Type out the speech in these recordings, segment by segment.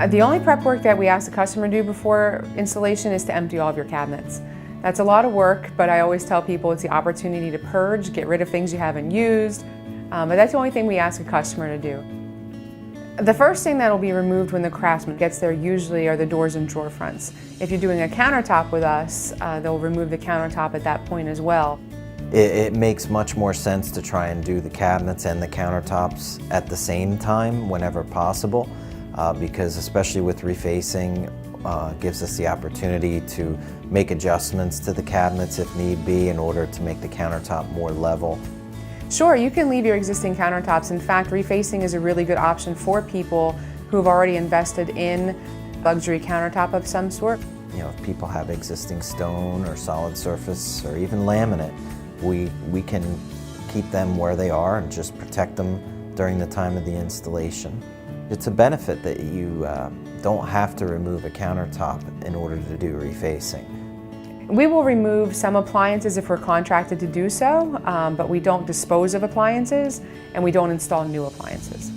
The only prep work that we ask the customer to do before installation is to empty all of your cabinets. That's a lot of work, but I always tell people it's the opportunity to purge, get rid of things you haven't used, but that's the only thing we ask a customer to do. The first thing that will be removed when the craftsman gets there usually are the doors and drawer fronts. If you're doing a countertop with us, they'll remove the countertop at that point as well. It makes much more sense to try and do the cabinets and the countertops at the same time whenever possible, because especially with refacing, gives us the opportunity to make adjustments to the cabinets if need be in order to make the countertop more level. Sure, you can leave your existing countertops. In fact, refacing is a really good option for people who have already invested in luxury countertop of some sort. You know, if people have existing stone or solid surface or even laminate, we can keep them where they are and just protect them during the time of the installation. It's a benefit that you don't have to remove a countertop in order to do refacing. We will remove some appliances if we're contracted to do so, but we don't dispose of appliances and we don't install new appliances.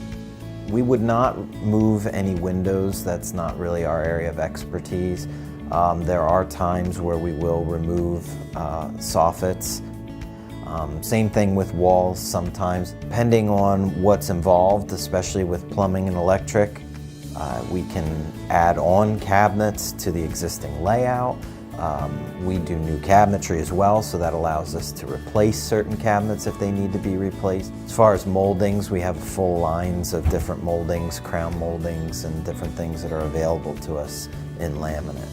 We would not move any windows. That's not really our area of expertise. There are times where we will remove soffits. Same thing with walls sometimes. Depending on what's involved, especially with plumbing and electric, we can add on cabinets to the existing layout. We do new cabinetry as well, so that allows us to replace certain cabinets if they need to be replaced. As far as moldings, we have full lines of different moldings, crown moldings, and different things that are available to us in laminate.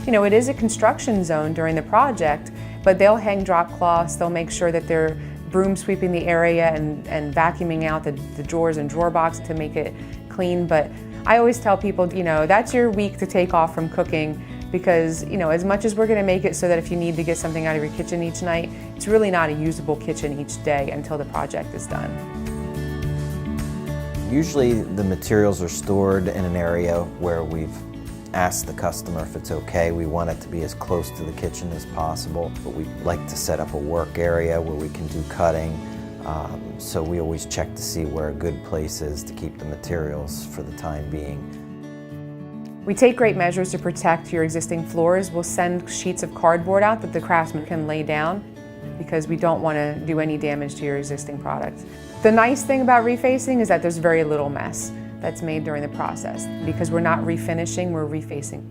You know, it is a construction zone during the project, but they'll hang drop cloths, they'll make sure that they're broom sweeping the area and vacuuming out the drawers and drawer box to make it clean. But I always tell people, you know, that's your week to take off from cooking, because, you know, as much as we're going to make it so that if you need to get something out of your kitchen each night, it's really not a usable kitchen each day until the project is done. Usually the materials are stored in an area where we've asked the customer if it's okay. We want it to be as close to the kitchen as possible, but we like to set up a work area where we can do cutting, so we always check to see where a good place is to keep the materials for the time being. We take great measures to protect your existing floors. We'll send sheets of cardboard out that the craftsman can lay down because we don't want to do any damage to your existing products. The nice thing about refacing is that there's very little mess that's made during the process because we're not refinishing, we're refacing.